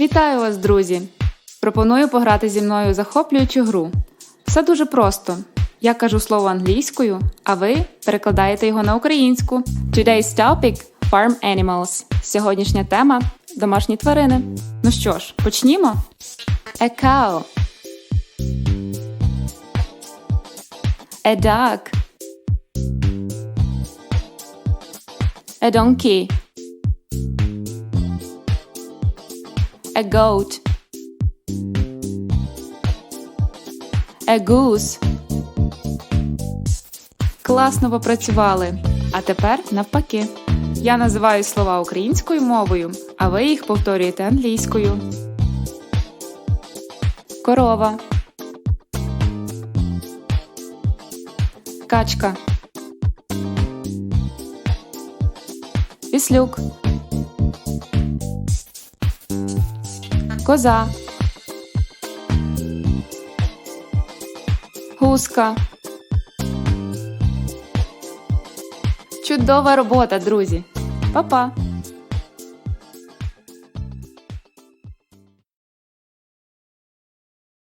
Вітаю вас, друзі! Пропоную пограти зі мною у захоплюючу гру. Все дуже просто. Я кажу слово англійською, а ви перекладаєте його на українську. Today's topic – Farm Animals. Сьогоднішня тема – домашні тварини. Ну що ж, почнімо? A cow. A dog. A donkey. A goat. A goose. Класно попрацювали. А тепер навпаки. Я називаю слова українською мовою, а ви їх повторюєте англійською. Корова. Качка. Віслюк. Коза. Гуска. Чудова робота, друзі! Па-па!